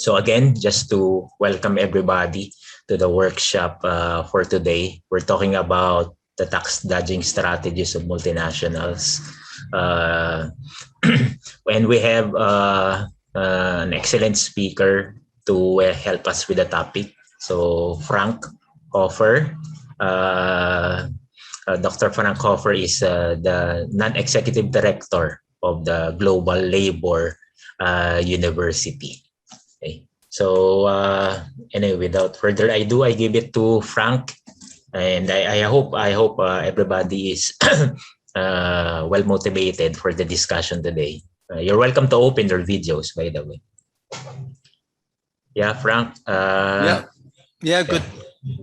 So again, just to welcome everybody to the workshop for today. We're talking about the tax dodging strategies of multinationals. Uh, and we have an excellent speaker to help us with the topic. So Frank Hoffer, Dr. Frank Hoffer is the non-executive director of the Global Labor University. Okay. So anyway, without further ado, I give it to Frank, and I hope everybody is well motivated for the discussion today. You're welcome to open your videos, by the way. Yeah, Frank.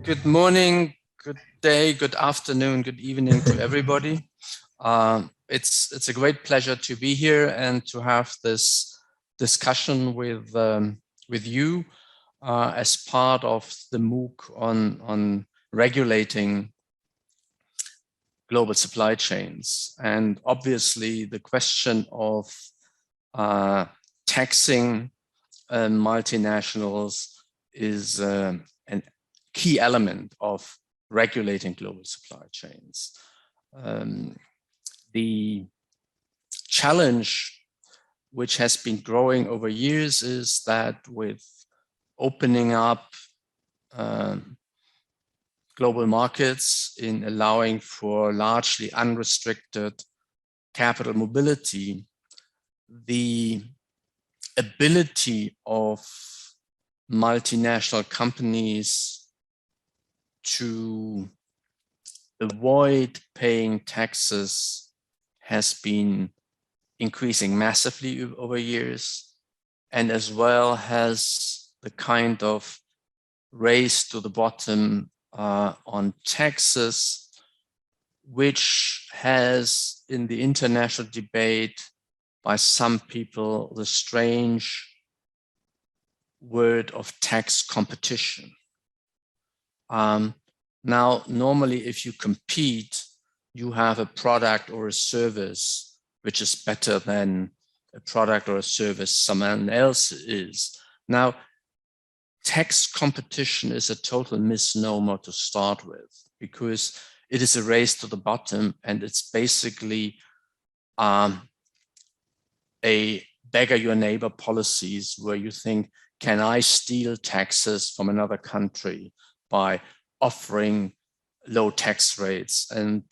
Good morning, good day, good afternoon, good evening to everybody. It's a great pleasure to be here and to have this discussion with you as part of the MOOC on regulating global supply chains. And obviously the question of taxing multinationals is a key element of regulating global supply chains. The challenge which has been growing over years is that with opening up global markets in allowing for largely unrestricted capital mobility, the ability of multinational companies to avoid paying taxes has been increasing massively over years, and as well has the kind of race to the bottom on taxes, which has in the international debate by some people the strange word of tax competition. Now, normally if you compete, you have a product or a service which is better than a product or a service someone else is. Now, tax competition is a total misnomer to start with, because it is a race to the bottom, and it's basically a beggar your neighbor policies where you think, can I steal taxes from another country by offering low tax rates? And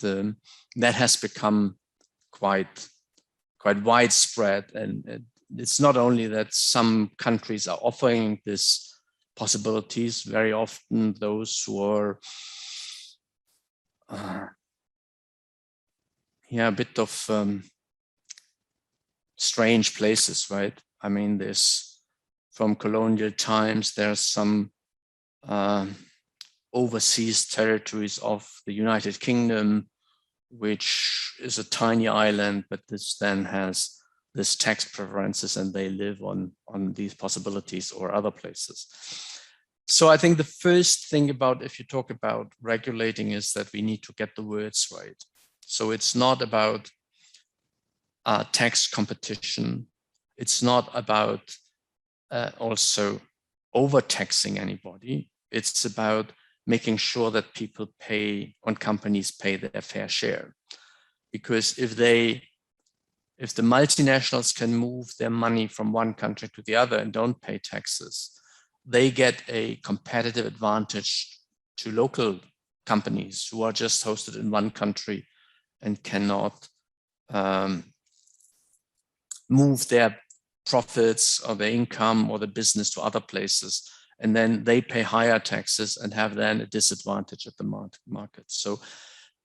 that has become quite widespread. And it's not only that some countries are offering this possibilities, very often those who are a bit of strange places, right? I mean, there's from colonial times, there's some overseas territories of the United Kingdom, which is a tiny island, but this then has this tax preferences, and they live on these possibilities or other places. So I think the first thing about, if you talk about regulating, is that we need to get the words right. So it's not about tax competition. It's not about also overtaxing anybody. It's about making sure that people pay, when companies pay their fair share. Because if the multinationals can move their money from one country to the other and don't pay taxes, they get a competitive advantage to local companies who are just hosted in one country and cannot move their profits or their income or the business to other places. And then they pay higher taxes and have then a disadvantage at the market. So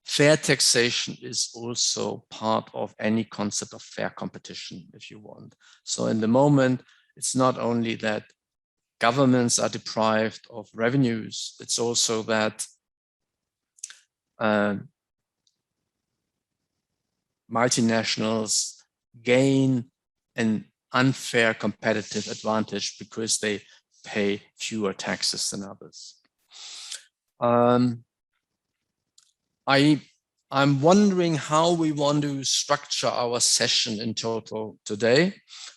fair taxation is also part of any concept of fair competition, if you want. So in the moment, it's not only that governments are deprived of revenues, it's also that multinationals gain an unfair competitive advantage because they pay fewer taxes than others. I'm wondering how we want to structure our session in total today.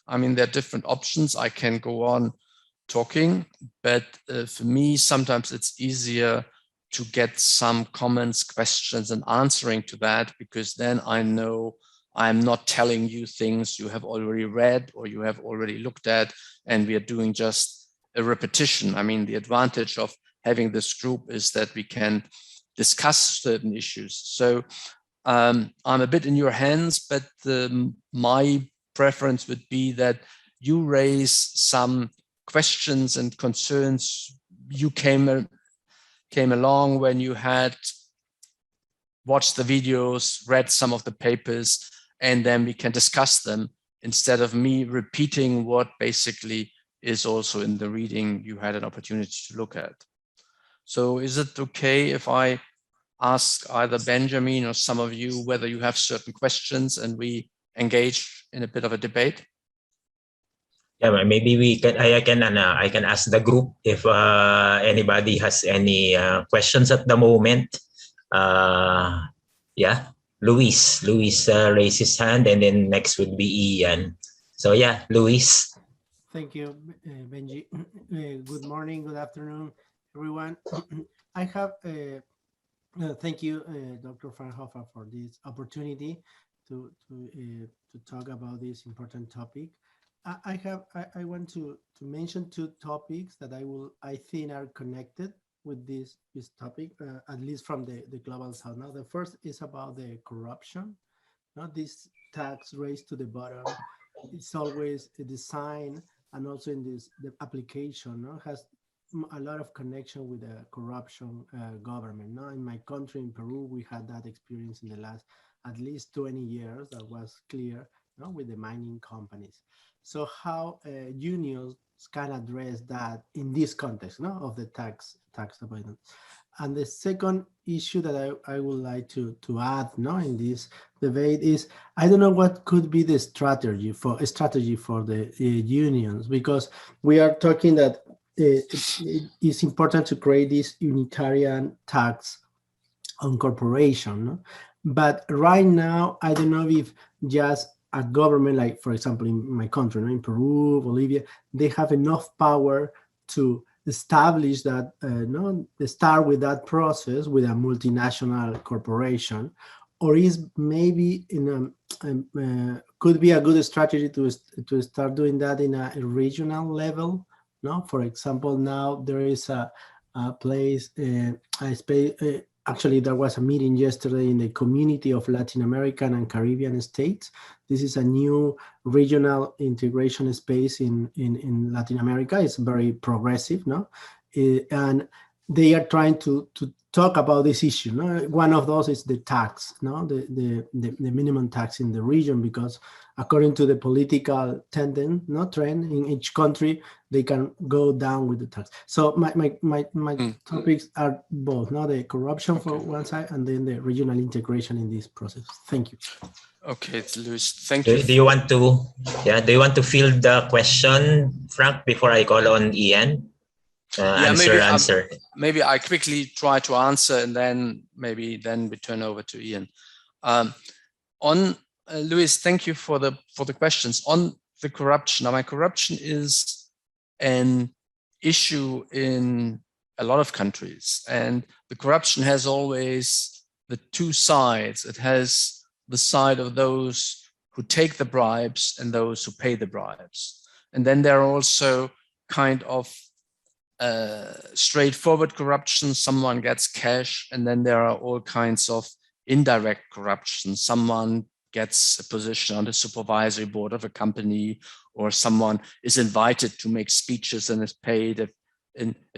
I mean, there are different options. I can go on talking, but for me, sometimes it's easier to get some comments, questions, and answering to that, because then I know I'm not telling you things you have already read or you have already looked at, and we are doing just a repetition. I mean, the advantage of having this group is that we can discuss certain issues. So I'm a bit in your hands, but my preference would be that you raise some questions and concerns you came along when you had watched the videos, read some of the papers, and then we can discuss them instead of me repeating what basically is also in the reading you had an opportunity to look at. So is it okay if I ask either Benjamin or some of you whether you have certain questions and we engage in a bit of a debate? Yeah, maybe I can ask the group if anybody has any questions at the moment. Yeah, Luis raised his hand, and then next would be Ian. So yeah, Luis. Thank you, Benji. Good morning, good afternoon, everyone. I have thank you, Dr. Frank Hoffer, for this opportunity to talk about this important topic. I want to mention two topics that I think are connected with this topic, at least from the global south. Now, the first is about the corruption. Now, this tax raised to the bottom, it's always a design, and also in this the application, no, has a lot of connection with the corruption government. Now, in my country, in Peru, we had that experience in the last at least 20 years. That was clear, no, with the mining companies. So how unions can address that in this context, no, of the tax avoidance. And the second issue that I would like to add, no, in this debate is, I don't know what could be the strategy for the unions, because we are talking that it's important to create this unitarian tax on corporation, no? But right now, I don't know if just a government, like for example in my country, no, in Peru, Bolivia, they have enough power to establish that, start with that process with a multinational corporation, or is maybe could be a good strategy to start doing that in a regional level. No, for example, now there is a place, actually there was a meeting yesterday in the Community of Latin American and Caribbean States. This is a new regional integration space in Latin America. It's very progressive, no? And they are trying to talk about this issue. No? One of those is the tax, no, the minimum tax in the region, because according to the political trend in each country, they can go down with the tax. So my topics are both, no, the corruption for one side, and then the regional integration in this process. Thank you. Okay, Luis, thank you. Do you want to field the question, Frank, before I call on Ian? Answer. Maybe I quickly try to answer, and then we turn over to Ian. On Luis, thank you for the questions on the corruption. Now, corruption is an issue in a lot of countries, and the corruption has always the two sides. It has the side of those who take the bribes and those who pay the bribes, and then there are also kind of straightforward corruption. Someone gets cash, and then there are all kinds of indirect corruption. Someone gets a position on the supervisory board of a company, or someone is invited to make speeches and is paid a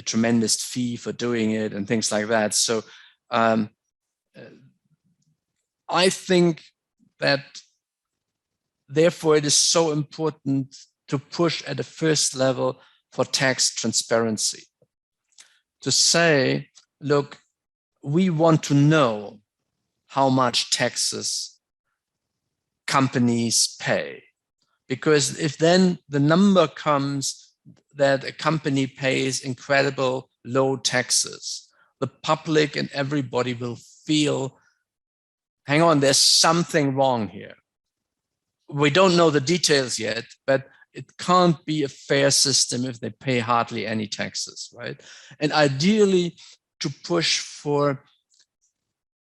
tremendous fee for doing it, and things like that. So I think that therefore it is so important to push at the first level for tax transparency, to say, look, we want to know how much taxes companies pay. Because if then the number comes that a company pays incredible low taxes, the public and everybody will feel, hang on, there's something wrong here. We don't know the details yet, but it can't be a fair system if they pay hardly any taxes, right? And ideally, to push for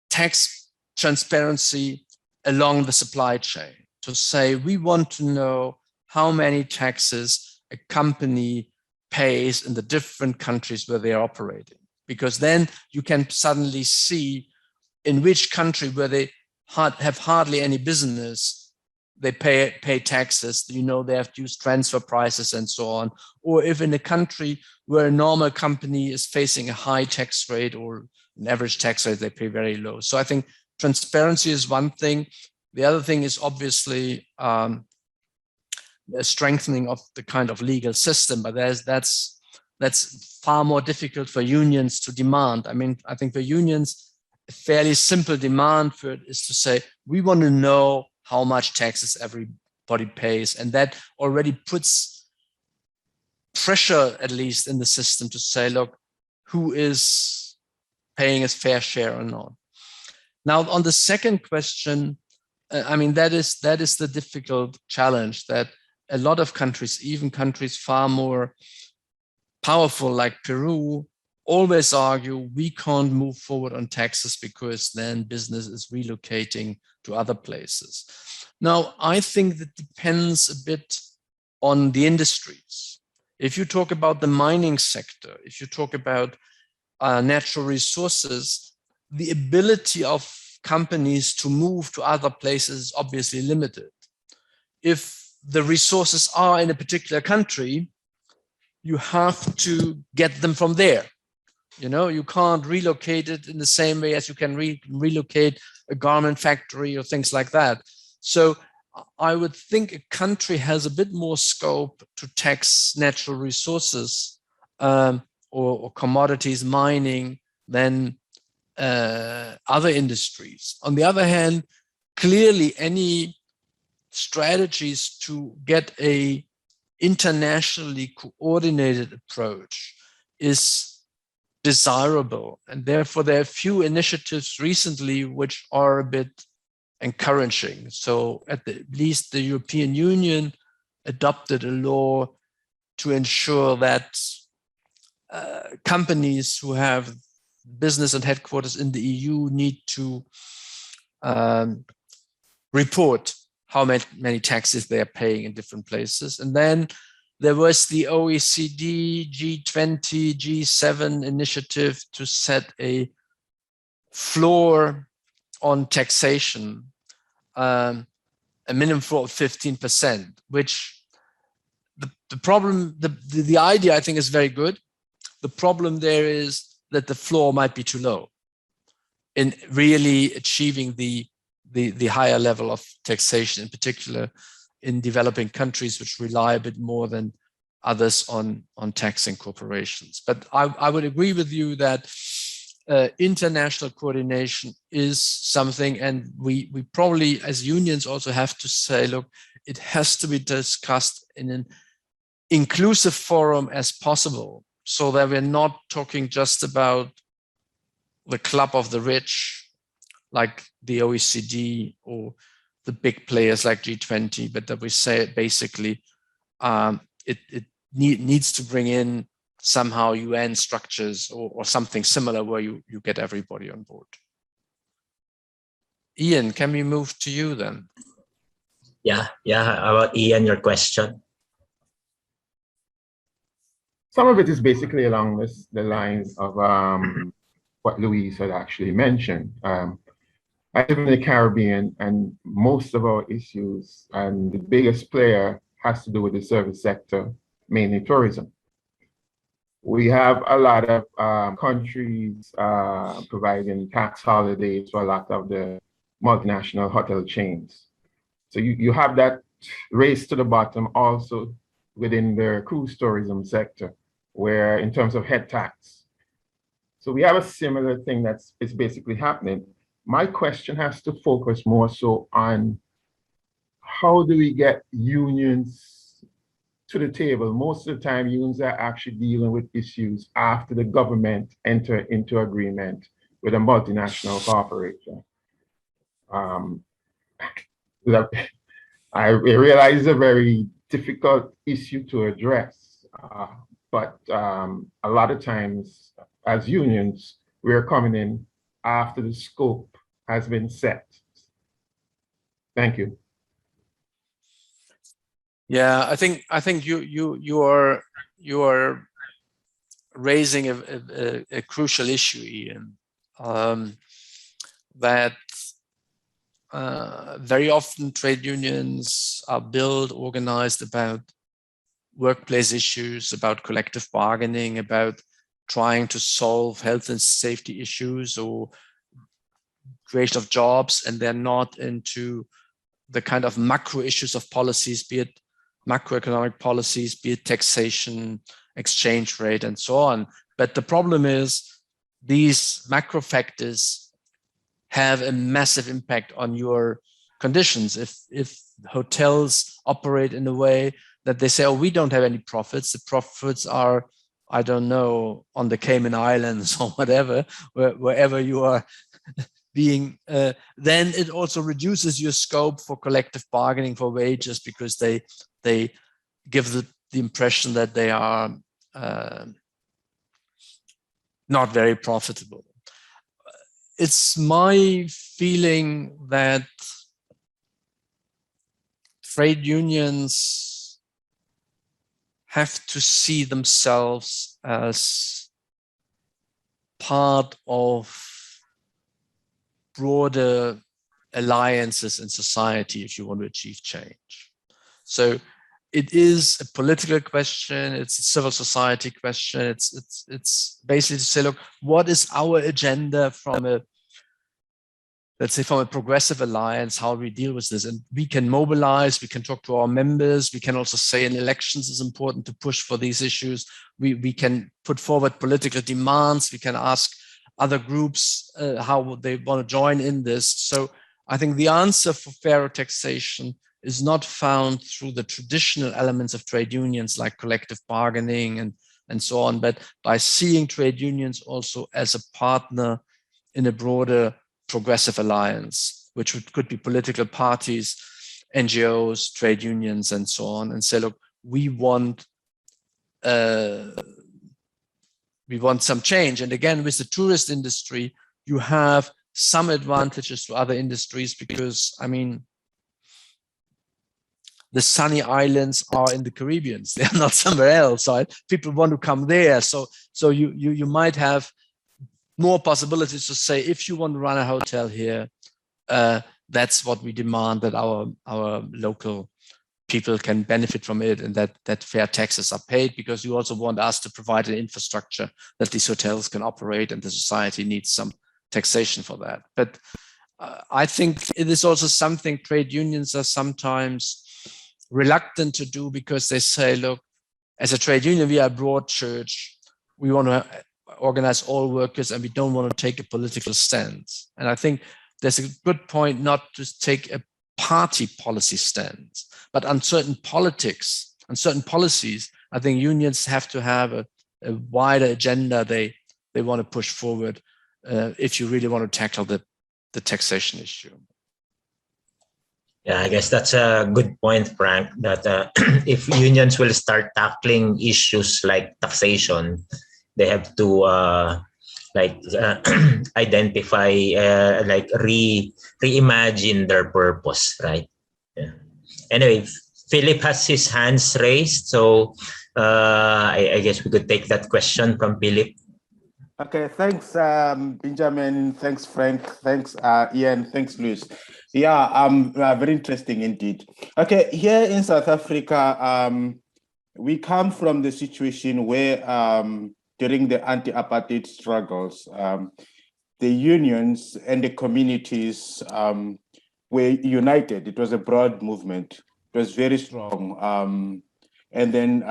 tax transparency along the supply chain, to say we want to know how many taxes a company pays in the different countries where they are operating, because then you can suddenly see in which country where they have hardly any business, they pay taxes, you know, they have to use transfer prices and so on. Or if in a country where a normal company is facing a high tax rate or an average tax rate, they pay very low. So I think transparency is one thing. The other thing is obviously a strengthening of the kind of legal system, but that's far more difficult for unions to demand. I mean, I think for unions, a fairly simple demand for it is to say, we want to know how much taxes everybody pays. And that already puts pressure, at least in the system, to say, look, who is paying his fair share or not? Now, on the second question, I mean, that is the difficult challenge, that a lot of countries, even countries far more powerful like Peru, always argue we can't move forward on taxes because then business is relocating to other places. Now, I think that depends a bit on the industries. If you talk about the mining sector, if you talk about natural resources, the ability of companies to move to other places is obviously limited. If the resources are in a particular country, you have to get them from there. You know, you can't relocate it in the same way as you can relocate a garment factory or things like that. So I would think a country has a bit more scope to tax natural resources or commodities, mining, than other industries. On the other hand, clearly any strategies to get a internationally coordinated approach is desirable, and therefore there are few initiatives recently which are a bit encouraging. So at least the European Union adopted a law to ensure that companies who have business and headquarters in the EU need to report how many taxes they are paying in different places. And then there was the OECD, G20, G7 initiative to set a floor on taxation, a minimum floor of 15%, which the problem, the idea I think is very good. The problem there is that the floor might be too low in really achieving the higher level of taxation, in particular in developing countries which rely a bit more than others on taxing corporations. But I would agree with you that international coordination is something, and we probably as unions also have to say, look, it has to be discussed in an inclusive forum as possible, so that we're not talking just about the club of the rich, like the OECD or the big players like G20, but that we say basically it needs to bring in somehow UN structures or something similar where you get everybody on board. Ian, can we move to you then? Yeah. About Ian, your question. Some of it is basically along the lines of what Louise had actually mentioned. I live in the Caribbean, and most of our issues, and the biggest player has to do with the service sector, mainly tourism. We have a lot of countries providing tax holidays for a lot of the multinational hotel chains. So you have that race to the bottom also within the cruise tourism sector, where in terms of head tax. So we have a similar thing that's basically happening. My question has to focus more so on how do we get unions to the table? Most of the time, unions are actually dealing with issues after the government enter into agreement with a multinational corporation. I realize it's a very difficult issue to address. But a lot of times, as unions, we're coming in after the scope has been set. Thank you. Yeah, I think you are raising a crucial issue, Ian. That very often trade unions are built, organized about workplace issues, about collective bargaining, about trying to solve health and safety issues or creation of jobs, and they're not into the kind of macro issues of policies, be it macroeconomic policies, be it taxation, exchange rate, and so on. But the problem is these macro factors have a massive impact on your conditions. If hotels operate in a way that they say, oh, we don't have any profits, the profits are, I don't know, on the Cayman Islands or whatever, wherever you are being, then it also reduces your scope for collective bargaining for wages, because they give the impression that they are not very profitable. It's my feeling that trade unions have to see themselves as part of broader alliances in society if you want to achieve change. So it is a political question, it's a civil society question, it's basically to say, look, what is our agenda from a, let's say, from a progressive alliance, how we deal with this? And we can mobilize, we can talk to our members, we can also say in elections it's important to push for these issues. We can put forward political demands, we can ask other groups how they want to join in this. So I think the answer for fairer taxation is not found through the traditional elements of trade unions like collective bargaining and so on, but by seeing trade unions also as a partner in a broader progressive alliance, which could be political parties, NGOs, trade unions, and so on, and say, look, we want some change. And again, with the tourist industry, you have some advantages to other industries because, I mean, the sunny islands are in the Caribbean. They are not somewhere else. So people want to come there. So you might have more possibilities to say, if you want to run a hotel here, that's what we demand, that our local people can benefit from it, and that fair taxes are paid, because you also want us to provide an infrastructure that these hotels can operate, and the society needs some taxation for that. But I think it is also something trade unions are sometimes reluctant to do, because they say, look, as a trade union, we are a broad church. We want to organize all workers, and we don't want to take a political stance. And I think there's a good point not to take a party policy stance, but on certain politics, on certain policies, I think unions have to have a wider agenda they want to push forward if you really want to tackle the taxation issue. Yeah, I guess that's a good point, Frank, that if unions will start tackling issues like taxation, they have to identify, reimagine their purpose, right? Yeah. Anyway, Philip has his hands raised, so I guess we could take that question from Philip. Okay, thanks, Benjamin. Thanks, Frank. Thanks, Ian. Thanks, Luis. Yeah, very interesting indeed. Okay, here in South Africa, we come from the situation where during the anti-apartheid struggles, the unions and the communities were united. It was a broad movement. It was very strong. And then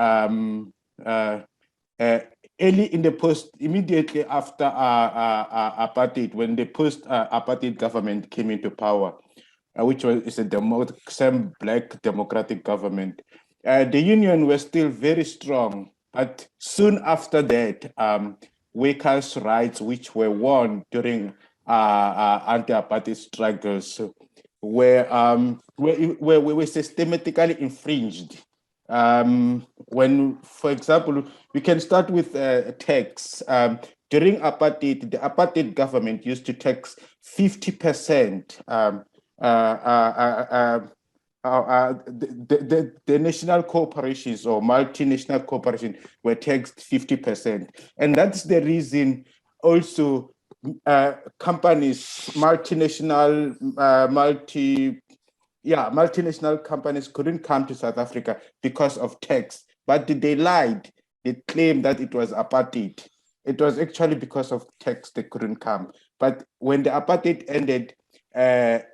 early in the immediately after apartheid, when the post-apartheid government came into power, which is a same black democratic government, the union was still very strong. But soon after that, workers' rights, which were won during anti-apartheid struggles, were systematically infringed. When, for example, we can start with tax. During apartheid, the apartheid government used to tax 50%. The national corporations or multinational corporations were taxed 50%. And that's the reason also companies, multinational, multinational companies couldn't come to South Africa because of tax. But they lied. They claimed that it was apartheid. It was actually because of tax they couldn't come. But when the apartheid ended,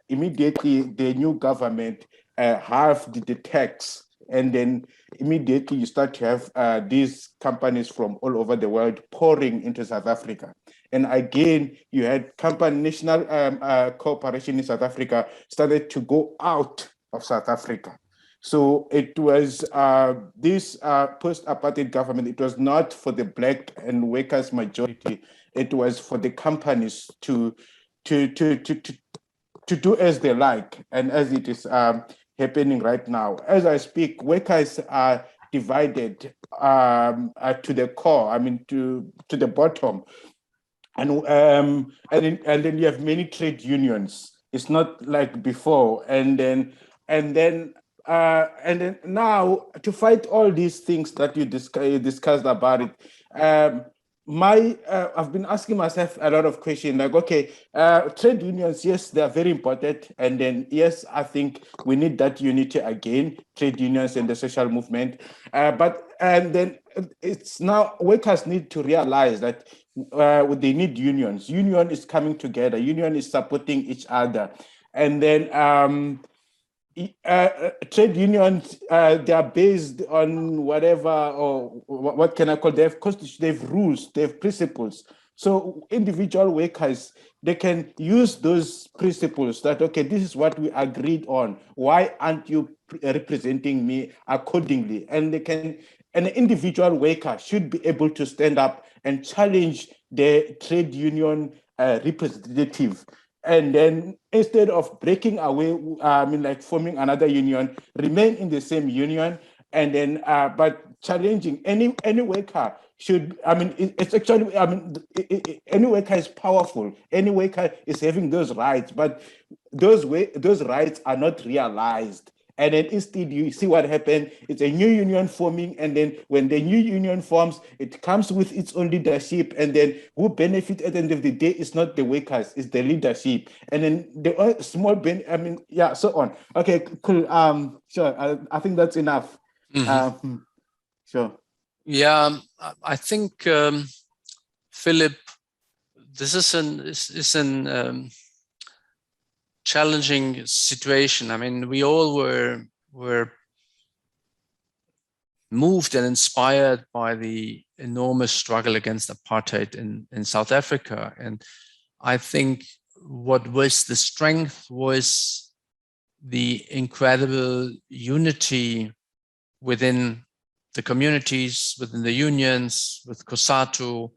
immediately the new government halved the tax, and then immediately you start to have these companies from all over the world pouring into South Africa. And again, you had national corporation in South Africa started to go out of South Africa. So it was this post-apartheid government, it was not for the Black and workers majority, it was for the companies to do as they like, and as it is happening right now. As I speak, workers are divided to the core, I mean, to the bottom. And then you have many trade unions. It's not like before. And then now to fight all these things that you discussed about it, I've been asking myself a lot of questions like, okay, trade unions, yes, they are very important. And then, yes, I think we need that unity again, trade unions and the social movement. And then it's now workers need to realize that they need unions. Union is coming together. Union is supporting each other. And then trade unions, they are based on whatever, or what can I call, they have constitution, they have rules, they have principles. So individual workers, they can use those principles that, okay, this is what we agreed on. Why aren't you representing me accordingly? And an individual worker should be able to stand up and challenge the trade union representative. And then instead of breaking away, like forming another union, remain in the same union, and then but challenging any worker should, it's actually, any worker is powerful. Any worker is having those rights, but those rights are not realized. And then instead, you see what happened. It's a new union forming, and then when the new union forms, it comes with its own leadership, and then who benefit at the end of the day is not the workers, it's the leadership. And then the small so on. Okay, cool. Sure. I think that's enough. Mm-hmm. Sure. Yeah, I think Philip, this is an challenging situation. I mean, we all were moved and inspired by the enormous struggle against apartheid in South Africa. And I think what was the strength was the incredible unity within the communities, within the unions, with COSATU,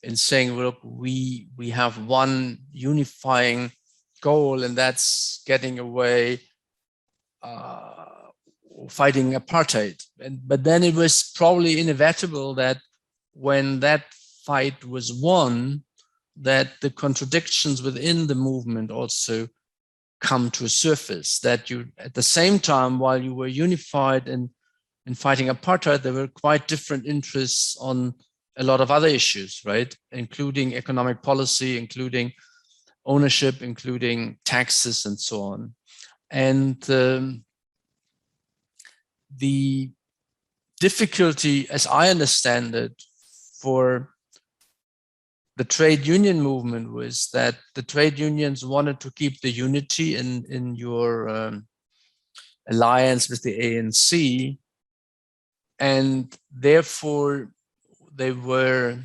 in saying, look, we have one unifying goal, and that's getting away, fighting apartheid. But then it was probably inevitable that when that fight was won, that the contradictions within the movement also come to a surface, that you, at the same time, while you were unified in fighting apartheid, there were quite different interests on a lot of other issues, right? Including economic policy, including ownership, including taxes, and so on. And the difficulty, as I understand it, for the trade union movement was that the trade unions wanted to keep the unity in your alliance with the ANC, and therefore they were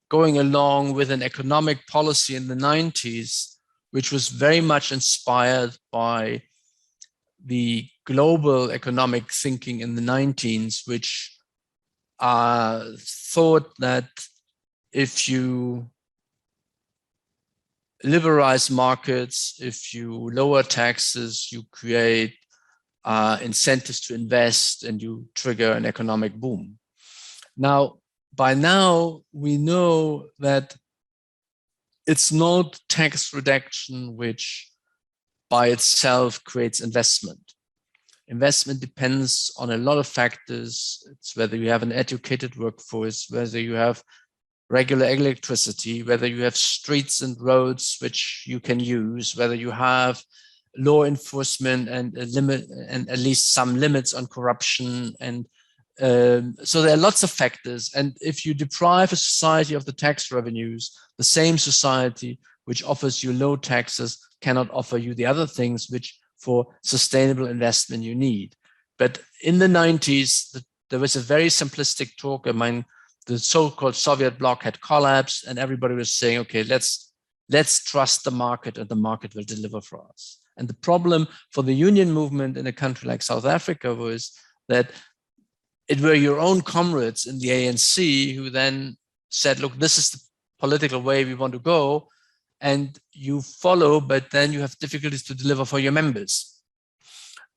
going along with an economic policy in the 90s, which was very much inspired by the global economic thinking in the 19s, which thought that if you liberalize markets, if you lower taxes, you create incentives to invest, and you trigger an economic boom. Now, by now, we know that it's not tax reduction which by itself creates investment. Investment depends on a lot of factors. It's whether you have an educated workforce, whether you have regular electricity, whether you have streets and roads which you can use, whether you have law enforcement and a limit, and at least some limits on corruption. And so there are lots of factors. And if you deprive a society of the tax revenues, the same society which offers you low taxes cannot offer you the other things which for sustainable investment you need. But in the 90s, there was a very simplistic talk. I mean, the so-called Soviet bloc had collapsed, and everybody was saying, okay, let's trust the market, and the market will deliver for us. And the problem for the union movement in a country like South Africa was that it were your own comrades in the ANC who then said, look, this is the political way we want to go, and you follow, but then you have difficulties to deliver for your members.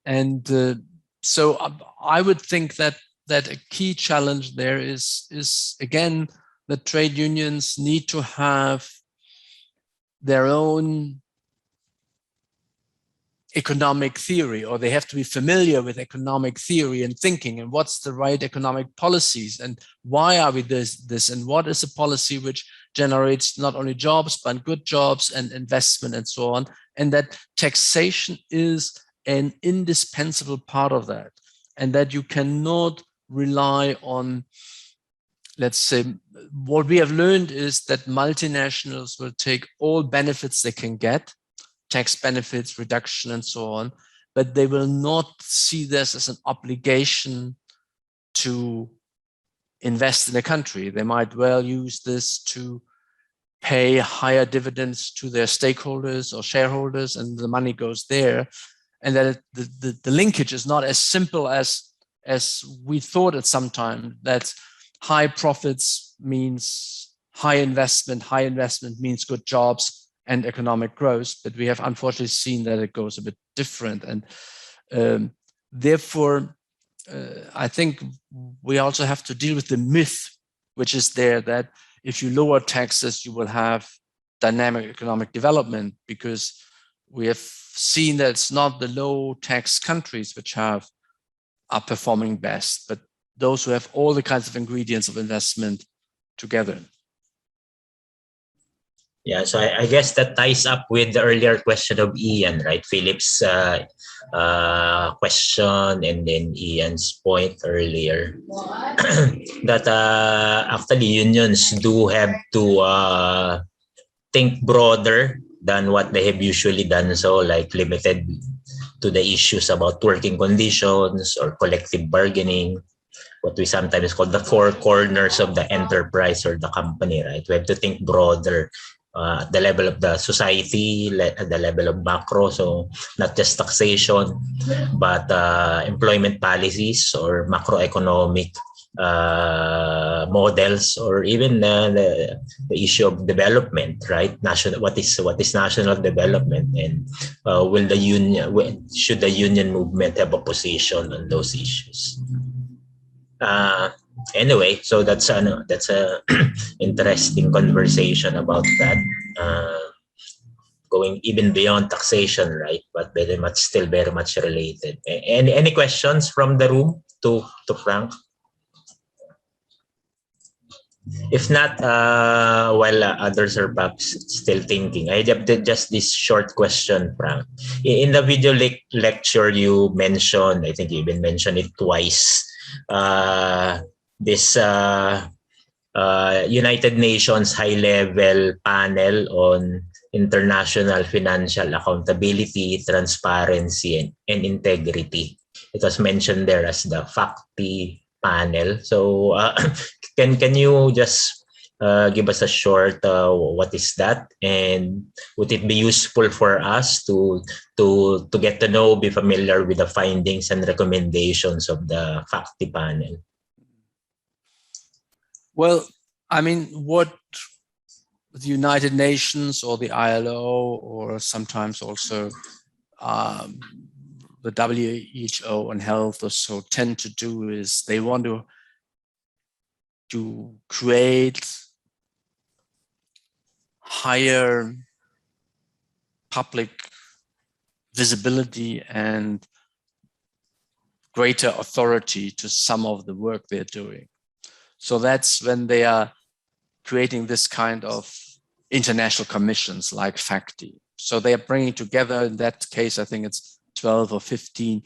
And so I would think that a key challenge there is again, that trade unions need to have their own economic theory, or they have to be familiar with economic theory and thinking, and what's the right economic policies, and why are we this, and what is a policy which generates not only jobs, but good jobs and investment and so on. And that taxation is an indispensable part of that, and that you cannot rely on, let's say, what we have learned is that multinationals will take all benefits they can get, tax benefits, reduction, and so on, but they will not see this as an obligation to invest in a country. They might well use this to pay higher dividends to their stakeholders or shareholders, and the money goes there. And that the linkage is not as simple as we thought at some time, that high profits means high investment means good jobs and economic growth, but we have unfortunately seen that it goes a bit different. And therefore, I think we also have to deal with the myth, which is there, that if you lower taxes, you will have dynamic economic development, because we have seen that it's not the low tax countries which are performing best, but those who have all the kinds of ingredients of investment together. Yeah, so I guess that ties up with the earlier question of Ian, right? Philip's question, and then Ian's point earlier that actually unions do have to think broader than what they have usually done, so like limited to the issues about working conditions or collective bargaining, what we sometimes call the four corners of the enterprise or the company, right? We have to think broader at the level of the society, at the level of macro, so not just taxation, but employment policies or macroeconomic models, or even the issue of development, right? What is national development, and should the union movement have a position on those issues? Anyway, so that's a interesting conversation about that, going even beyond taxation, right? But still very much related. Any questions from the room to Frank? If not, while others are perhaps still thinking, I have just this short question, Frank. In the video lecture you mentioned, I think you even mentioned it twice, this United Nations high-level panel on international financial accountability, transparency, and integrity. It was mentioned there as the FACTI panel. So can you just give us a short what is that, and would it be useful for us to get to know, be familiar with the findings and recommendations of the FACTI panel? Well, I mean, what the United Nations or the ILO, or sometimes also the WHO and health or so tend to do is they want to create higher public visibility and greater authority to some of the work they're doing. So that's when they are creating this kind of international commissions like FACTI. So they are bringing together, in that case, I think it's 12 or 15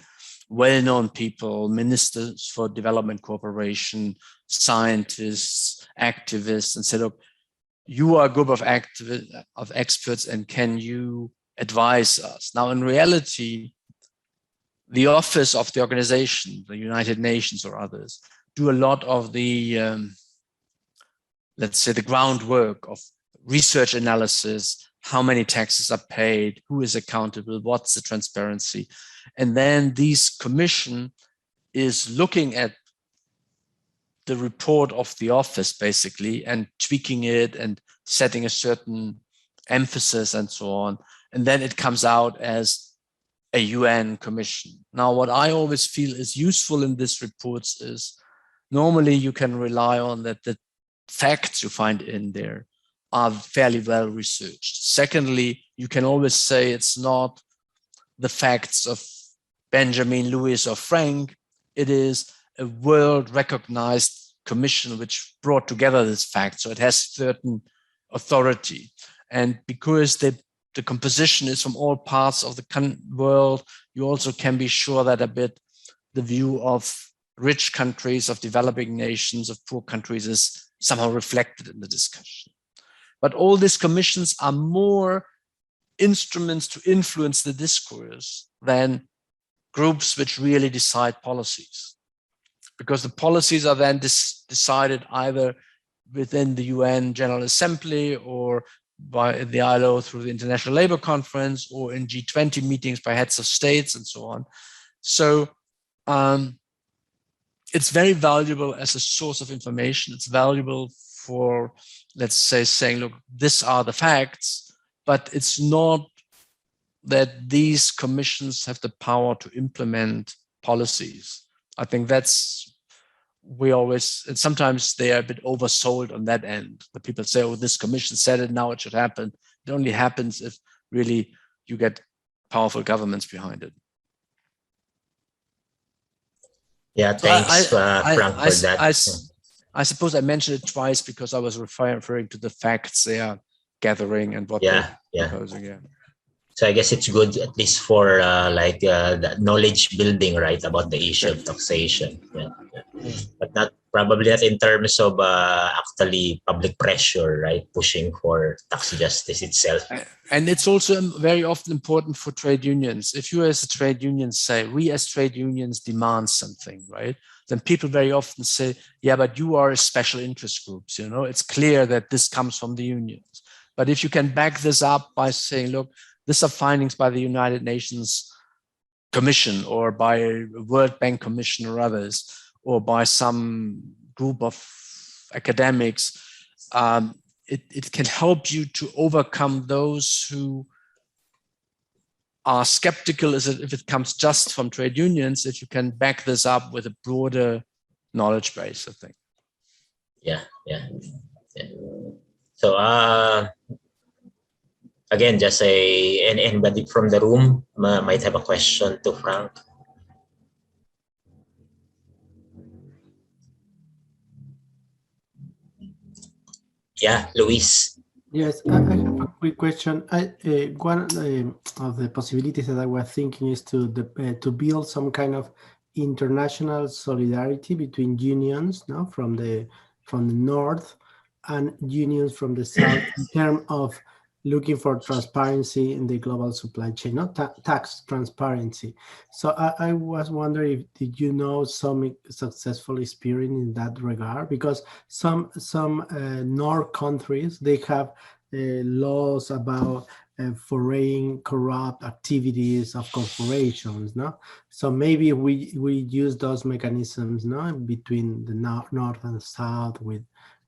well-known people, ministers for development cooperation, scientists, activists, and said, look, you are a group of experts, and can you advise us? Now, in reality, the office of the organization, the United Nations or others, do a lot of the, let's say, the groundwork of research analysis, how many taxes are paid, who is accountable, what's the transparency. And then this commission is looking at the report of the office, basically, and tweaking it and setting a certain emphasis and so on. And then it comes out as a UN commission. Now, what I always feel is useful in these reports is normally you can rely on that the facts you find in there are fairly well researched. Secondly, you can always say it's not the facts of Benjamin, Louis, or Frank. It is a world recognized commission which brought together this fact. So it has certain authority. And because the composition is from all parts of the world, you also can be sure that a bit the view of rich countries, of developing nations, of poor countries is somehow reflected in the discussion. But all these commissions are more instruments to influence the discourse than groups which really decide policies. Because the policies are then decided either within the UN General Assembly or by the ILO through the International Labour Conference or in G20 meetings by heads of states and so on. So it's very valuable as a source of information. It's valuable for, let's say, saying, look, these are the facts, but it's not that these commissions have the power to implement policies. I think that's, we always, and sometimes they are a bit oversold on that end. The people say, oh, this commission said it, now it should happen. It only happens if really you get powerful governments behind it. Yeah, thanks, Frank, for that. I suppose I mentioned it twice because I was referring to the facts they are gathering and what they're proposing. Yeah. So I guess it's good at least for the knowledge building, right, about the issue of taxation. Yeah. But probably not in terms of actually public pressure, right, pushing for tax justice itself. And it's also very often important for trade unions. If you as a trade union say, we as trade unions demand something, right, then people very often say, yeah, but you are a special interest groups, you know, it's clear that this comes from the unions. But if you can back this up by saying, look, these are findings by the United Nations Commission or by a World Bank Commission or others, or by some group of academics, it can help you to overcome those who are skeptical if it comes just from trade unions, if you can back this up with a broader knowledge base, I think. Yeah. So again, just anybody from the room might have a question to Frank. Yeah, Luis. Yes, I have a quick question. One of the possibilities that I was thinking is to build some kind of international solidarity between unions, no, from the north and unions from the south in terms of looking for transparency in the global supply chain, not tax transparency. So I was wondering, did you know some successful experience in that regard? Because some North countries, they have laws about foreign corrupt activities of corporations, no? So maybe we use those mechanisms, no, between the north and south. With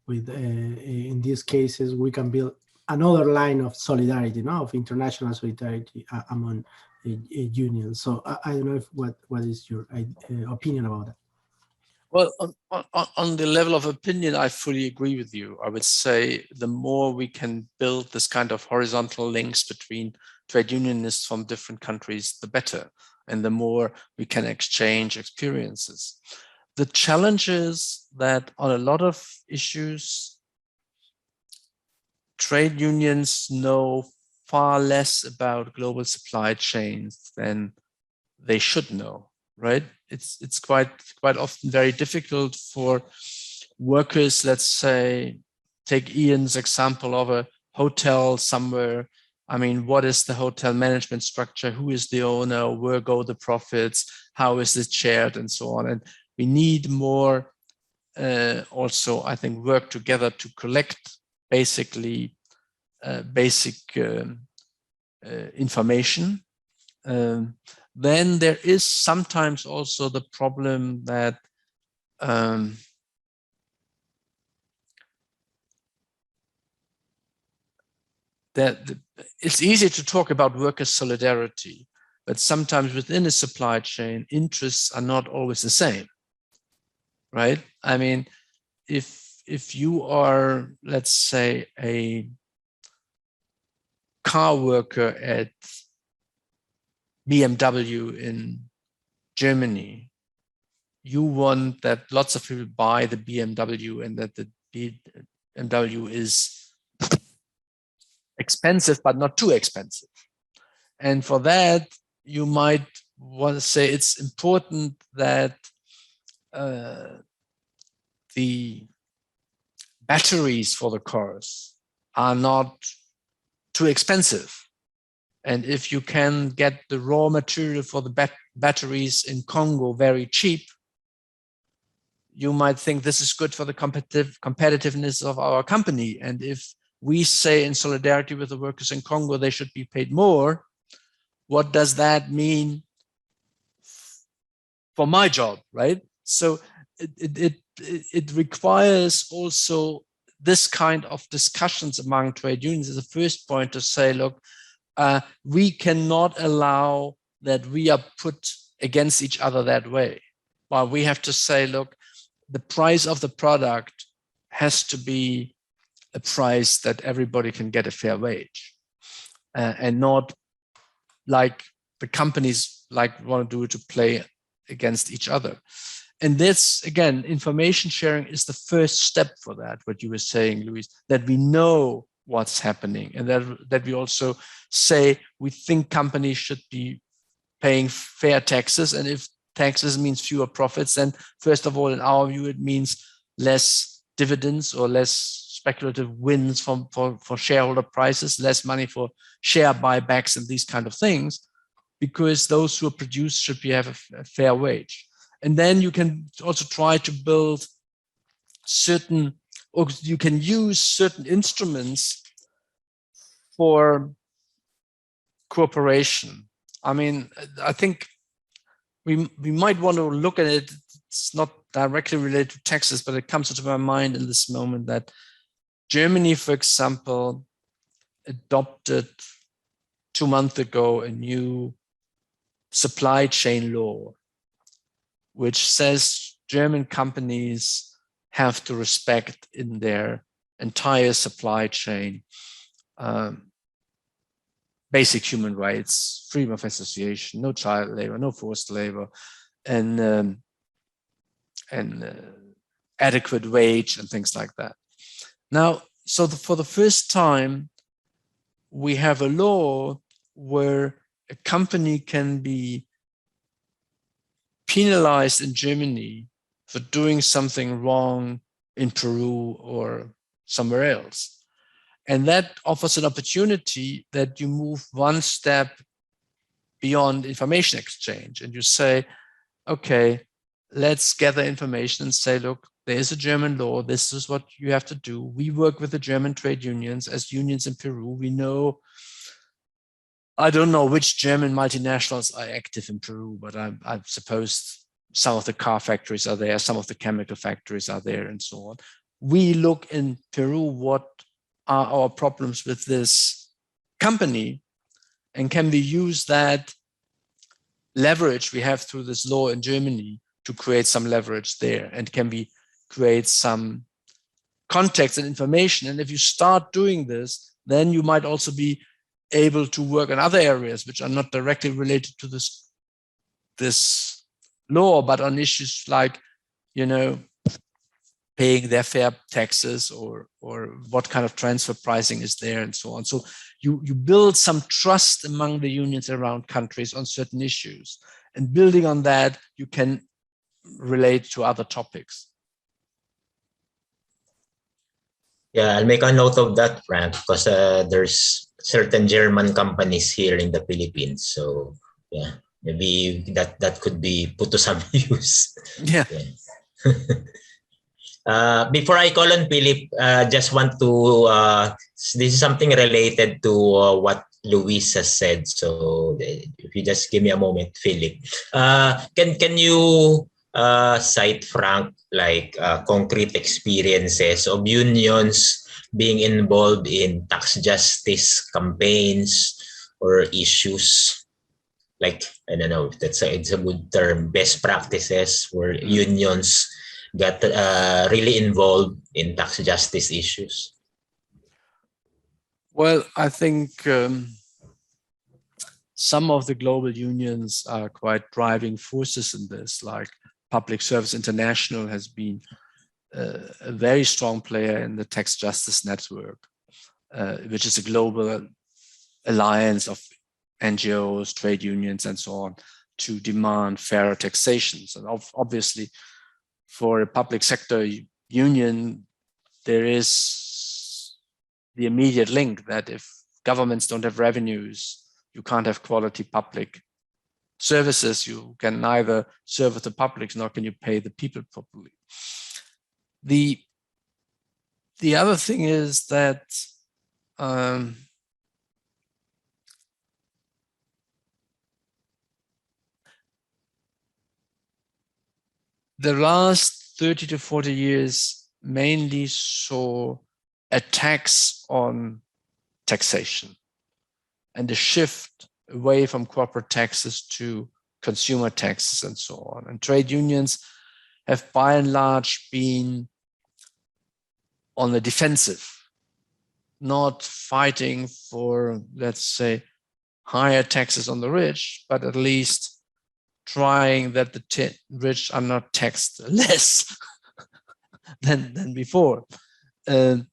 in these cases, we can build another line of solidarity, no, of international solidarity among union. So I don't know if what is your opinion about that? Well, on the level of opinion, I fully agree with you. I would say the more we can build this kind of horizontal links between trade unionists from different countries, the better, and the more we can exchange experiences. The challenge is that on a lot of issues, trade unions know far less about global supply chains than they should know. Right? It's quite often very difficult for workers. Let's say, take Ian's example of a hotel somewhere. I mean, what is the hotel management structure? Who is the owner? Where go the profits? How is it shared, and so on? And we need more. Also, I think, work together to collect basically basic information. Then there is sometimes also the problem that it's easy to talk about worker solidarity, but sometimes within a supply chain, interests are not always the same, right? I mean, if you are, let's say, a car worker at BMW in Germany, you want that lots of people buy the BMW and that the BMW is expensive, but not too expensive. And for that, you might want to say it's important that the batteries for the cars are not too expensive. And if you can get the raw material for the batteries in Congo very cheap, you might think this is good for the competitiveness of our company. And if we say in solidarity with the workers in Congo, they should be paid more, what does that mean for my job, right? So it requires also this kind of discussions among trade unions as a first point to say, look, we cannot allow that we are put against each other that way. But we have to say, look, the price of the product has to be a price that everybody can get a fair wage, and not like the companies want to do to play against each other. And this, again, information sharing is the first step for that, what you were saying, Luis, that we know what's happening, and that we also say we think companies should be paying fair taxes. And if taxes means fewer profits, then first of all, in our view, it means less dividends or less speculative wins for shareholder prices, less money for share buybacks and these kind of things, because those who produce should have a fair wage. And then you can also try to build certain, or you can use certain instruments for cooperation. I mean, I think we might want to look at it. It's not directly related to taxes, but it comes into my mind in this moment that Germany, for example, adopted 2 months ago a new supply chain law, which says German companies have to respect in their entire supply chain basic human rights, freedom of association, no child labor, no forced labor, and adequate wage and things like that. Now, so for the first time, we have a law where a company can be penalized in Germany for doing something wrong in Peru or somewhere else. And that offers an opportunity that you move one step beyond information exchange and you say, okay, let's gather information and say, look, there's a German law. This is what you have to do. We work with the German trade unions as unions in Peru. We know, I don't know which German multinationals are active in Peru, but I suppose some of the car factories are there, some of the chemical factories are there, and so on. We look in Peru, what are our problems with this company, and can we use that leverage we have through this law in Germany to create some leverage there, and can we create some context and information. And if you start doing this, then you might also be able to work in other areas which are not directly related to this law, but on issues like, paying their fair taxes, or what kind of transfer pricing is there, and so on. So you build some trust among the unions around countries on certain issues, and building on that, you can relate to other topics. Yeah, I'll make a note of that, Frank, because there's certain German companies here in the Philippines. So yeah, maybe that could be put to some use. Yeah. Before I call on Philip, just want to, this is something related to what Luis has said. So if you just give me a moment, Philip, can you cite, Frank, like concrete experiences of unions being involved in tax justice campaigns or issues? Like, I don't know if it's a good term, best practices where unions got really involved in tax justice issues? Well, I think some of the global unions are quite driving forces in this, like Public Service International has been a very strong player in the tax justice network, which is a global alliance of NGOs, trade unions, and so on, to demand fairer taxations. And obviously, for a public sector union, there is the immediate link that if governments don't have revenues, you can't have quality public services. You can neither serve the public, nor can you pay the people properly. The other thing is that the last 30 to 40 years mainly saw attacks on taxation and a shift away from corporate taxes to consumer taxes and so on. And trade unions have by and large been on the defensive, not fighting for, let's say, higher taxes on the rich, but at least trying that the rich are not taxed less than before. And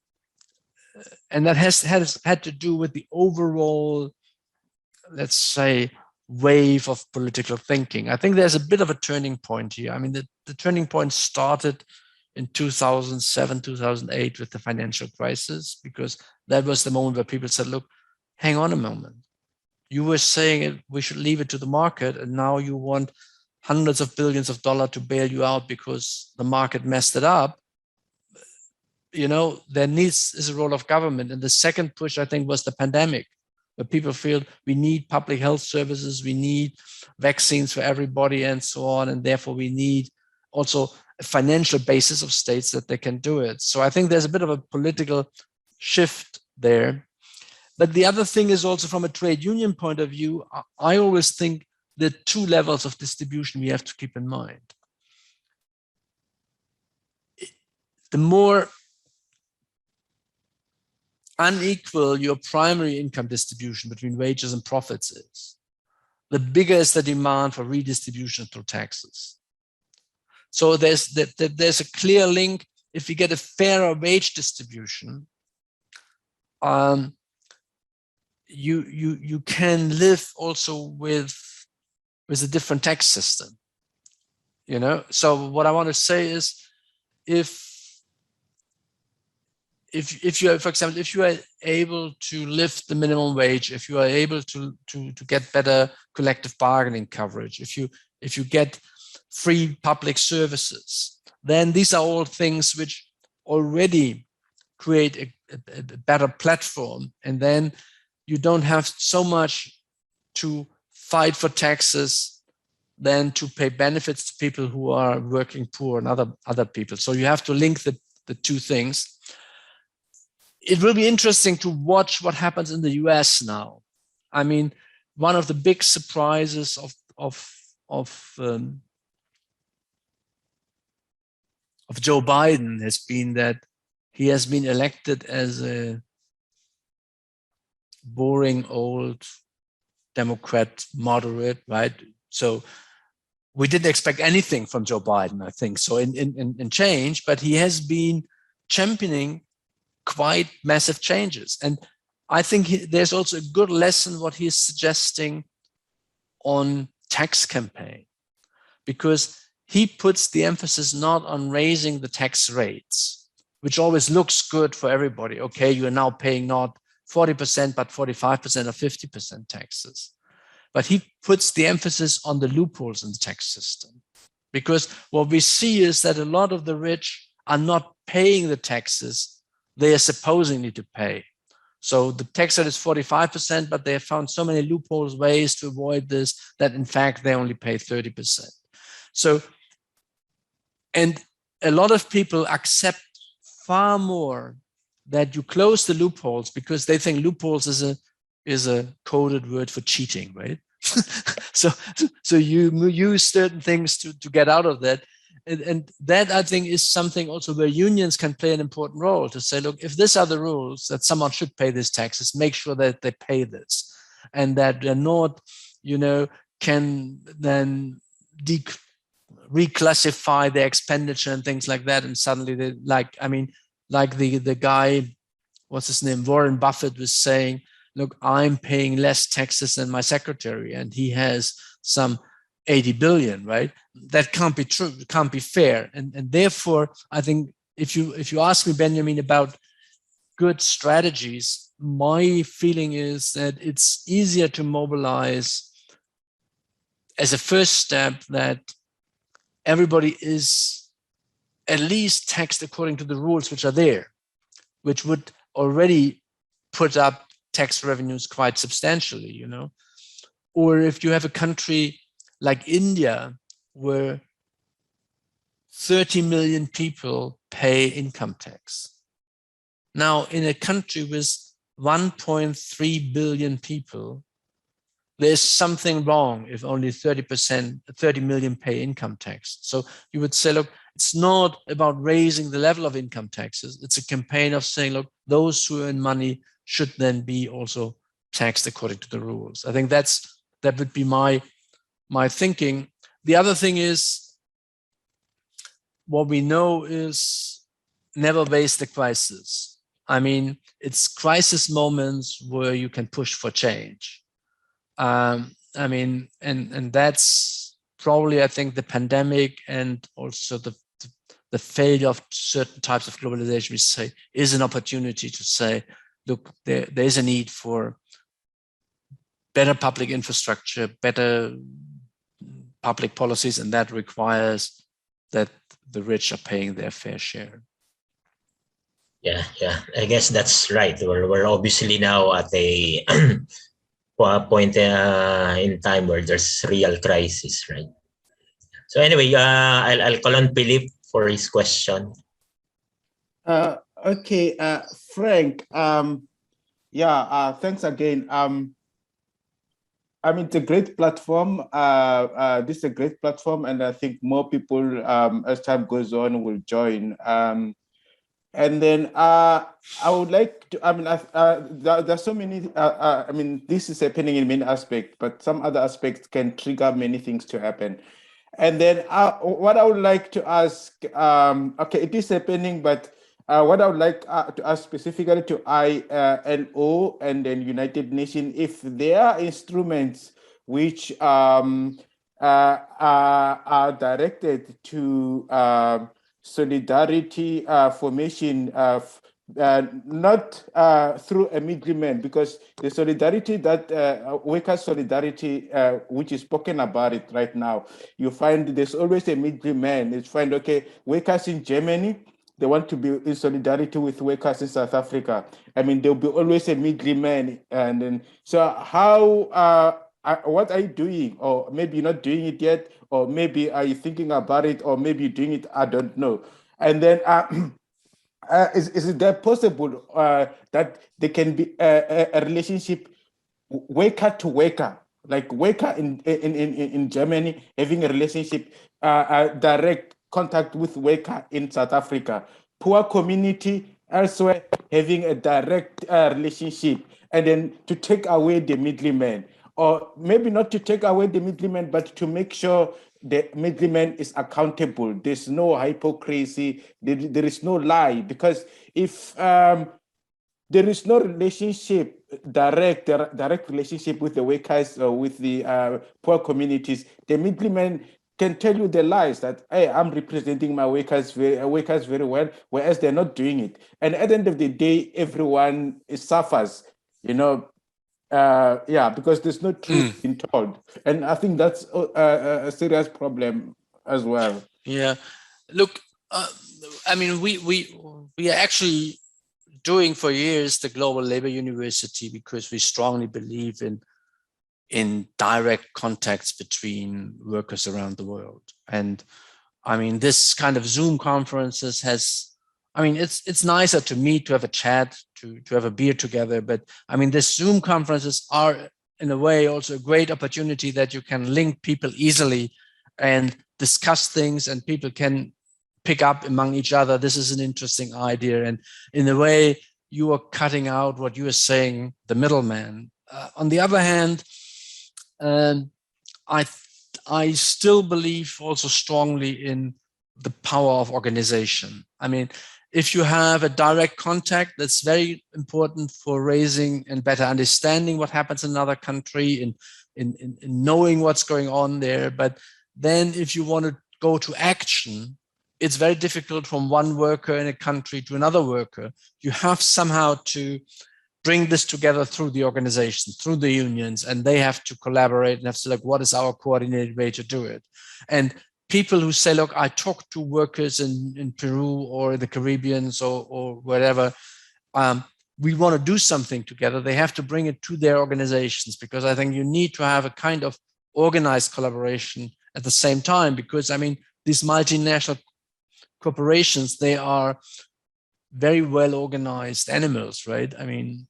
that has had to do with the overall, let's say, wave of political thinking. I think there's a bit of a turning point here. I mean, the turning point started in 2007, 2008 with the financial crisis, because that was the moment where people said, look, hang on a moment. You were saying we should leave it to the market, and now you want hundreds of billions of dollars to bail you out because the market messed it up. There is a role of government. And the second push, I think, was the pandemic, where people feel we need public health services, we need vaccines for everybody, and so on. And therefore, we need also a financial basis of states that they can do it. So I think there's a bit of a political shift there. But the other thing is also, from a trade union point of view, I always think the two levels of distribution we have to keep in mind. The more unequal your primary income distribution between wages and profits is, the bigger is the demand for redistribution through taxes. So there's a clear link. If we get a fairer wage distribution, you can live also with a different tax system. So what I want to say is, if you are, for example, if you are able to lift the minimum wage, if you are able to get better collective bargaining coverage, if you get free public services, then these are all things which already create a better platform. And then you don't have so much to fight for taxes than to pay benefits to people who are working poor and other people. So you have to link the two things. It will be interesting to watch what happens in the US now. I mean, one of the big surprises Joe Biden has been that he has been elected as a boring old Democrat moderate, right? So we didn't expect anything from Joe Biden, I think, so in change, but he has been championing quite massive changes. And I think there's also a good lesson what he's suggesting on tax campaign, because he puts the emphasis not on raising the tax rates, which always looks good for everybody. Okay, you are now paying not 40%, but 45% or 50% taxes. But he puts the emphasis on the loopholes in the tax system. Because what we see is that a lot of the rich are not paying the taxes they are supposedly to pay. So the tax rate is 45%, but they have found so many loopholes, ways to avoid this, that in fact they only pay 30%. So, and a lot of people accept far more that you close the loopholes because they think loopholes is a coded word for cheating, right? so you use certain things to get out of that. And that, I think, is something also where unions can play an important role to say, look, if these are the rules that someone should pay these taxes, make sure that they pay this, and that they're not, can then reclassify their expenditure and things like that. And suddenly they like the guy, what's his name, Warren Buffett, was saying, look, I'm paying less taxes than my secretary, and he has some 80 billion, right? That can't be true, it can't be fair. And therefore, I think if you ask me, Benjamin, about good strategies, my feeling is that it's easier to mobilize as a first step that everybody is at least taxed according to the rules which are there, which would already put up tax revenues quite substantially, Or if you have a country like India, where 30 million people pay income tax. Now, in a country with 1.3 billion people, there's something wrong if only 30 million pay income tax. So you would say, look, it's not about raising the level of income taxes. It's a campaign of saying, look, those who earn money should then be also taxed according to the rules. I think that would be my thinking. The other thing is, what we know is never waste the crisis. I mean, it's crisis moments where you can push for change. And that's probably, I think, the pandemic and also the failure of certain types of globalization, we say, is an opportunity to say, look, there is a need for better public infrastructure, better public policies, and that requires that the rich are paying their fair share. Yeah, I guess that's right. We're obviously now at a point in time where there's real crisis, right? So anyway, I'll call on Philip for his question. Okay, Frank. Thanks again. It's a great platform. This is a great platform, and I think more people, as time goes on, will join. And then I would like to. There's so many. This is happening in many aspects, but some other aspects can trigger many things to happen. And then what I would like to ask. Okay, it is happening, but what I would like to ask specifically to ILO and then United Nations, if there are instruments which are directed to solidarity formation, not through a middleman, because the solidarity that workers' solidarity, which is spoken about it right now, you find there's always a middleman. You find, okay, workers in Germany, they want to be in solidarity with workers in South Africa. There'll be always a middleman. And then, so how, what are you doing? Or maybe you're not doing it yet, or maybe are you thinking about it, or maybe you're doing it, I don't know. And then, is it that possible that there can be a relationship worker to worker, like worker in Germany having a relationship, direct contact with worker in South Africa, poor community elsewhere having a direct relationship, and then to take away the middleman, or maybe not to take away the middleman, but to make sure the middleman is accountable. There's no hypocrisy, there is no lie, because if there is no relationship, direct relationship with the workers or with the poor communities, the middleman can tell you the lies that, hey, I'm representing my workers very well, whereas they're not doing it. And at the end of the day, everyone suffers, because there's no truth being told. And I think that's a serious problem as well. Yeah, look, I mean, we are actually doing for years the Global Labor University because we strongly believe in direct contacts between workers around the world. And I mean, this kind of Zoom conferences it's nicer to meet, to have a chat, to have a beer together. But I mean, this Zoom conferences are in a way also a great opportunity that you can link people easily and discuss things, and people can pick up among each other. This is an interesting idea. And in a way, you are cutting out what you are saying, the middleman. On the other hand, I still believe also strongly in the power of organization. I mean, if you have a direct contact, that's very important for raising and better understanding what happens in another country, in knowing what's going on there. But then if you want to go to action, it's very difficult from one worker in a country to another worker. You have somehow to bring this together through the organization, through the unions, and they have to collaborate and have to what is our coordinated way to do it. And people who say, look, I talked to workers in Peru or the Caribbean or wherever, we want to do something together, they have to bring it to their organizations, because I think you need to have a kind of organized collaboration at the same time, because I mean, these multinational corporations, they are very well organized animals, right? I mean,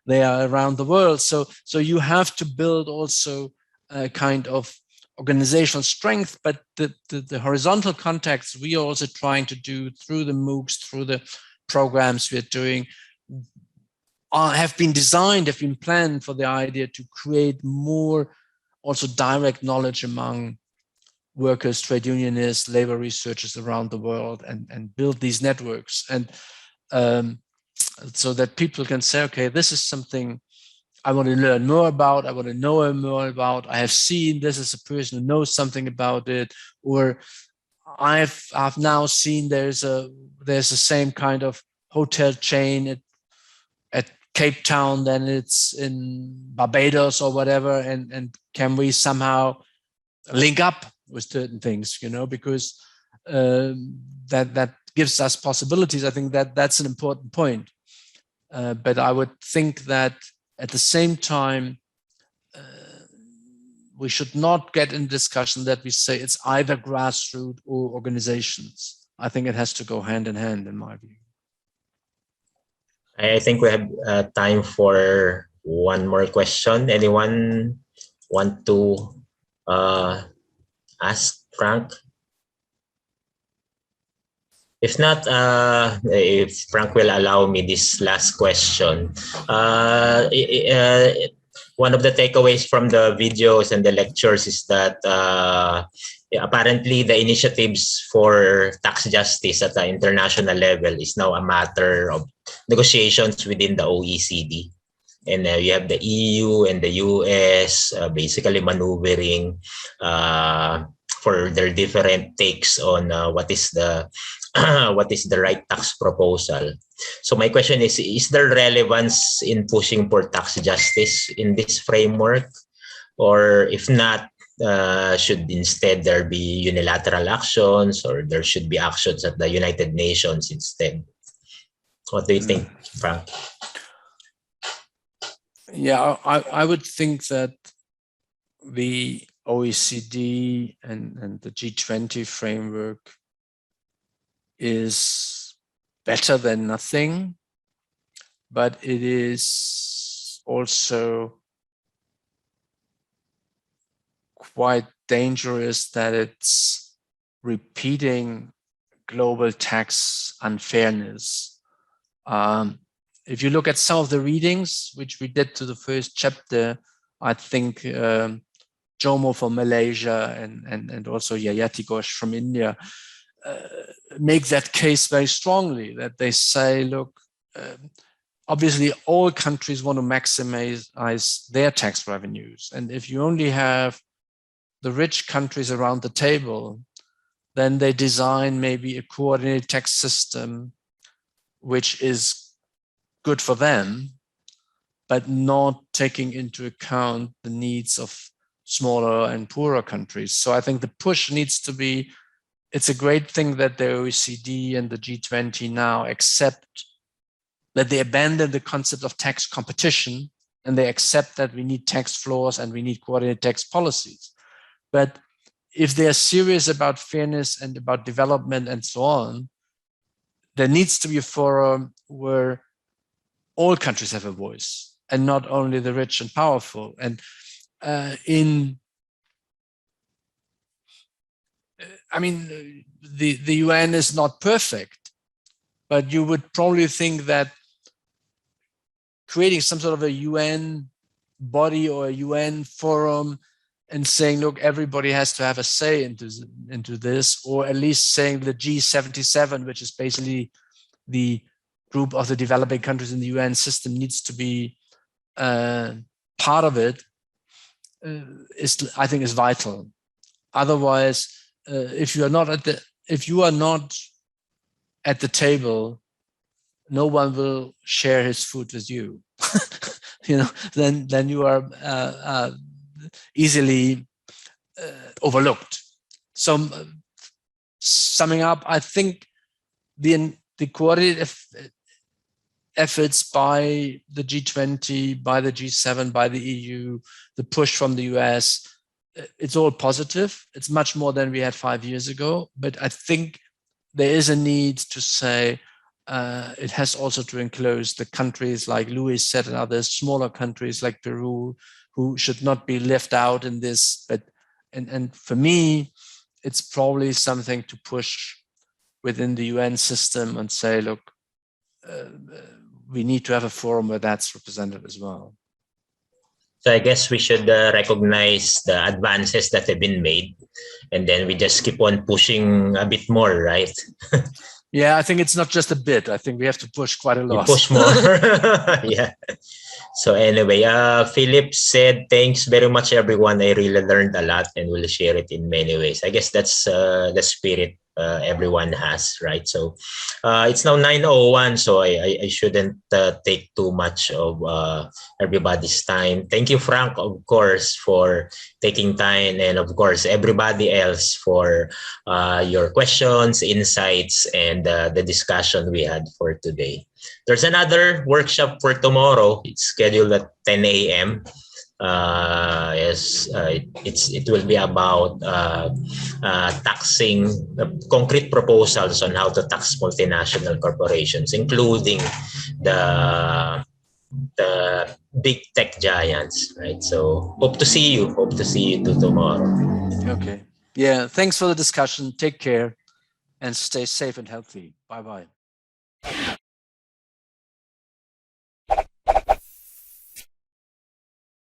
they are around the world. So you have to build also a kind of organizational strength, but the horizontal contacts we are also trying to do through the MOOCs, through the programs we're doing, have been designed, have been planned for the idea to create more also direct knowledge among workers, trade unionists, labor researchers around the world, and build these networks. And so that people can say, okay, this is something I want to learn more about, I want to know more about, I have seen this as a person who knows something about it, or I've now seen there's the same kind of hotel chain at Cape Town, then it's in Barbados or whatever, and can we somehow link up with certain things, because that gives us possibilities. I think that's an important point. But I would think that at the same time, we should not get in discussion that we say it's either grassroots or organizations. I think it has to go hand in hand, in my view. I think we have time for one more question. Anyone want to ask Frank? If not, if Frank will allow me this last question. One of the takeaways from the videos and the lectures is that apparently the initiatives for tax justice at the international level is now a matter of negotiations within the OECD. And you have the EU and the US basically maneuvering for their different takes on what is the right tax proposal. So my question is there relevance in pushing for tax justice in this framework? Or if not, should instead there be unilateral actions, or there should be actions at the United Nations instead? What do you think, Frank? Yeah, I would think that the OECD and the G20 framework is better than nothing, but it is also quite dangerous that it's repeating global tax unfairness. If you look at some of the readings, which we did to the first chapter, I think Jomo from Malaysia and also Yayati Ghosh from India make that case very strongly, that they say, look, obviously all countries want to maximize their tax revenues. And if you only have the rich countries around the table, then they design maybe a coordinated tax system which is good for them, but not taking into account the needs of smaller and poorer countries. So I think the push needs to be, it's a great thing that the OECD and the G20 now accept that they abandon the concept of tax competition, and they accept that we need tax floors and we need coordinated tax policies. But if they are serious about fairness and about development and so on, there needs to be a forum where all countries have a voice and not only the rich and powerful. And I mean, the UN is not perfect, but you would probably think that creating some sort of a UN body or a UN forum and saying, look, everybody has to have a say into this, or at least saying the G77, which is basically the group of the developing countries in the UN system, needs to be part of it, I think is vital. Otherwise, if you are not at the table, no one will share his food with you. You know, then you are easily overlooked. So summing up, I think the coordinated efforts by the G20, by the G7, by the EU, the push from the US, it's all positive. It's much more than we had 5 years ago. But I think there is a need to say it has also to enclose the countries like Luis said and others, smaller countries like Peru, who should not be left out in this. But and for me, it's probably something to push within the UN system and say, look, we need to have a forum where that's represented as well. So I guess we should recognize the advances that have been made, and then we just keep on pushing a bit more, right? Yeah, I think it's not just a bit. I think we have to push quite a lot. We push more. Yeah. So anyway, Philip said, thanks very much, everyone. I really learned a lot and will share it in many ways. I guess that's the spirit everyone has, right? So it's now 9:01, so I shouldn't take too much of everybody's time. Thank you, Frank, of course, for taking time, and of course, everybody else for your questions, insights, and the discussion we had for today. There's another workshop for tomorrow. It's scheduled at 10 a.m. It will be about taxing concrete proposals on how to tax multinational corporations, including the big tech giants, right? So hope to see you. Hope to see you too tomorrow. Okay. Yeah. Thanks for the discussion. Take care and stay safe and healthy. Bye-bye.